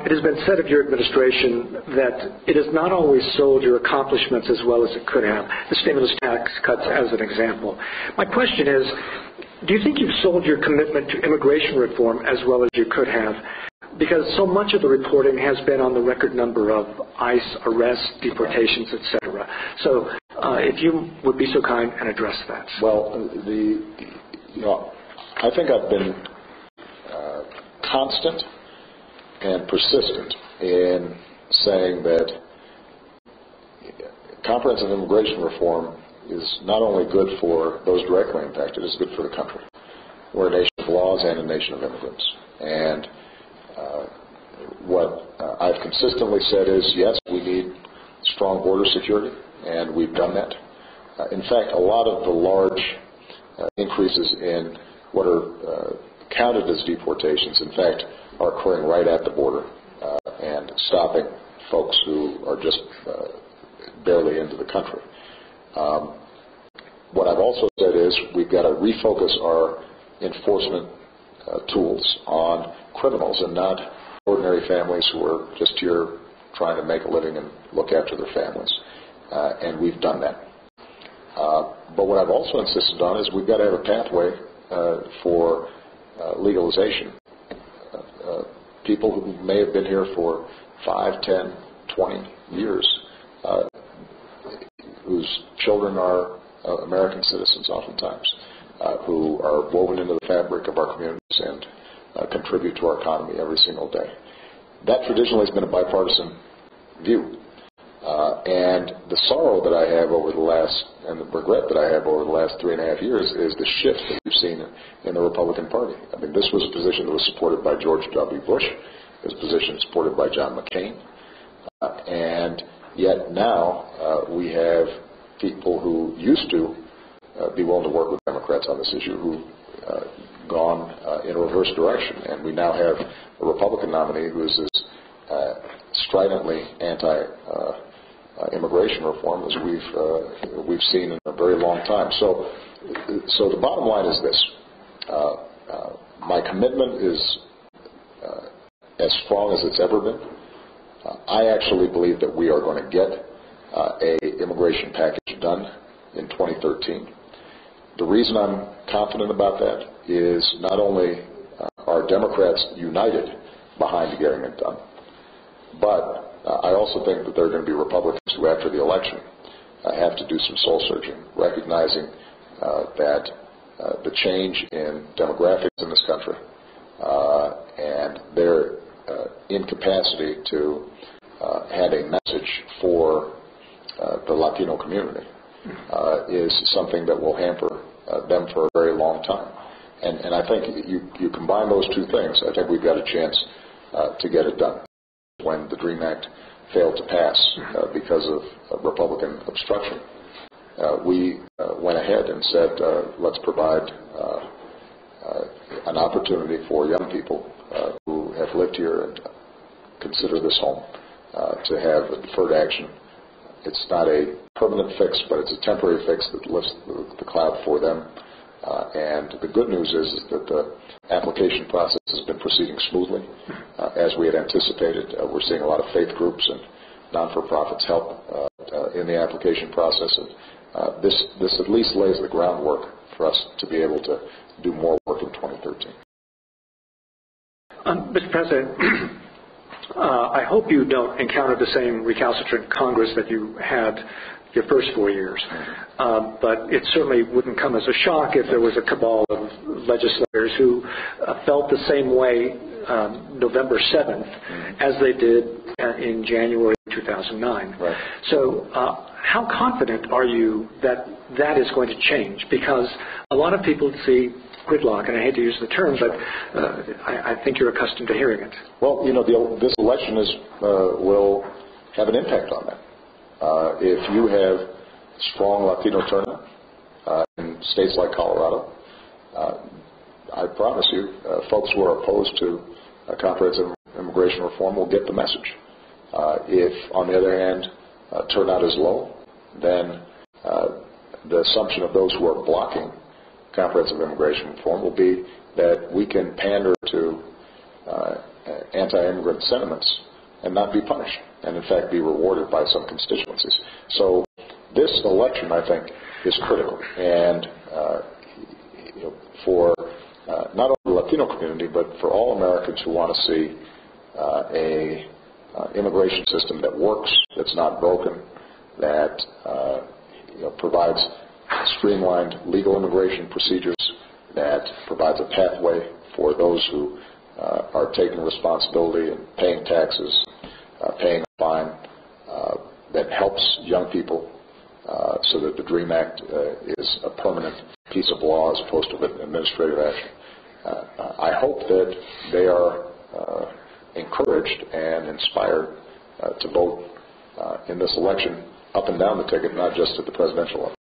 It has been said of your administration that it has not always sold your accomplishments as well as it could have, the stimulus tax cuts as an example. My question is, do you think you've sold your commitment to immigration reform as well as you could have? Because so much of the reporting has been on the record number of ICE arrests, deportations, etc. So if you would be so kind and address that. Well, I think I've been constant and persistent in saying that comprehensive immigration reform is not only good for those directly impacted, it's good for the country. We're a nation of laws and a nation of immigrants. And what I've consistently said is, yes, we need strong border security, and we've done that. In fact, a lot of the large increases in what are counted as deportations, in fact, are occurring right at the border and stopping folks who are just barely into the country. What I've also said is we've got to refocus our enforcement tools on criminals and not ordinary families who are just here trying to make a living and look after their families. And we've done that. But what I've also insisted on is we've got to have a pathway for legalization. People who may have been here for 5, 10, 20 years, whose children are American citizens oftentimes, who are woven into the fabric of our communities and contribute to our economy every single day. That traditionally has been a bipartisan view. And the sorrow that I have over the last, and the regret that I have over the last 3.5 years is the shift that we've seen in the Republican Party. I mean, this was a position that was supported by George W. Bush. It was a position supported by John McCain. And yet now we have people who used to be willing to work with Democrats on this issue who've gone in a reverse direction. And we now have a Republican nominee who is as stridently anti-immigration reform as we've seen in a very long time. So the bottom line is this. My commitment is as strong as it's ever been. I actually believe that we are going to get an immigration package done in 2013. The reason I'm confident about that is not only are Democrats united behind getting it done, but I also think that there are going to be Republicans who, after the election, have to do some soul searching, recognizing that the change in demographics in this country and their incapacity to have a message for the Latino community is something that will hamper them for a very long time. And I think you combine those two things, I think we've got a chance to get it done. When the DREAM Act failed to pass because of Republican obstruction, we went ahead and said, let's provide an opportunity for young people who have lived here and consider this home to have a deferred action. It's not a permanent fix, but it's a temporary fix that lifts the cloud for them. And the good news is that the application process has been proceeding smoothly. As we had anticipated, we're seeing a lot of faith groups and non-for-profits help in the application process. And this at least lays the groundwork for us to be able to do more work in 2013. Mr. President, I hope you don't encounter the same recalcitrant Congress that you had your first 4 years. But it certainly wouldn't come as a shock if there was a cabal of legislators who felt the same way November 7th as they did in January 2009. Right. So how confident are you that that is going to change? Because a lot of people see gridlock, and I hate to use the term, but I think you're accustomed to hearing it. Well, this election will have an impact on that. If you have strong Latino turnout in states like Colorado, I promise you, folks who are opposed to comprehensive immigration reform will get the message. If, on the other hand, turnout is low, then the assumption of those who are blocking comprehensive immigration reform will be that we can pander to anti-immigrant sentiments and not be punished, and in fact be rewarded by some constituencies. So this election, I think, is critical, and for not only the Latino community, but for all Americans who want to see a immigration system that works, that's not broken, that provides streamlined legal immigration procedures, that provides a pathway for those who are taking responsibility and paying taxes, paying a fine, that helps young people so that the DREAM Act is a permanent piece of law as opposed to administrative action. I hope that they are encouraged and inspired to vote in this election up and down the ticket, not just at the presidential level.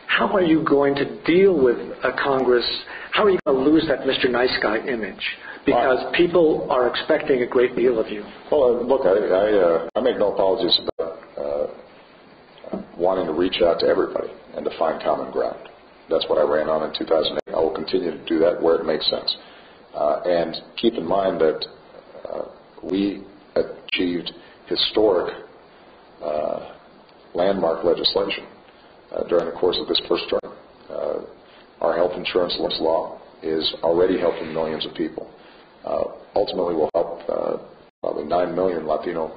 How are you going to deal with a Congress? How are you going to lose that Mr. Nice Guy image? Because people are expecting a great deal of you. Well, look, I make no apologies about wanting to reach out to everybody and to find common ground. That's what I ran on in 2008. I will continue to do that where it makes sense. And keep in mind that we achieved historic landmark legislation during the course of this first term. Our health insurance law is already helping millions of people. Ultimately will help probably 9 million Latino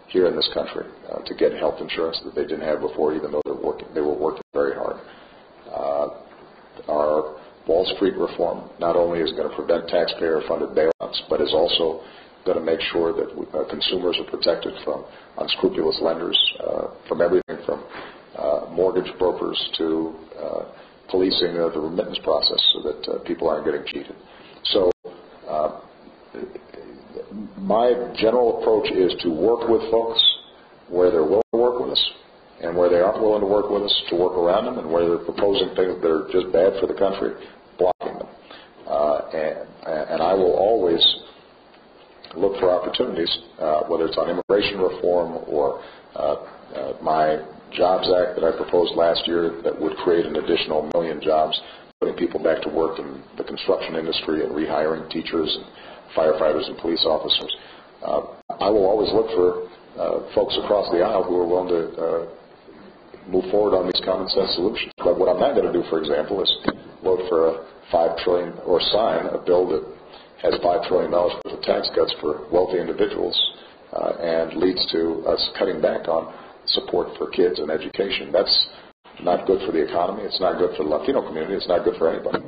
here in this country to get health insurance that they didn't have before, even though they were working very hard. Our Wall Street reform not only is going to prevent taxpayer-funded bailouts, but is also going to make sure that consumers are protected from unscrupulous lenders, from everything from mortgage brokers to policing the remittance process so that people aren't getting cheated. So my general approach is to work with folks where they're willing to work with us, and where they aren't willing to work with us, to work around them, and where they're proposing things that are just bad for the country, blocking them. And I will always look for opportunities, whether it's on immigration reform or my Jobs Act that I proposed last year that would create an additional 1 million jobs, putting people back to work in the construction industry and rehiring teachers and firefighters and police officers. I will always look for folks across the aisle who are willing to move forward on these common sense solutions. But what I'm not going to do, for example, is vote for a $5 trillion or sign a bill that has $5 trillion worth of tax cuts for wealthy individuals and leads to us cutting back on support for kids and education. That's not good for the economy. It's not good for the Latino community. It's not good for anybody.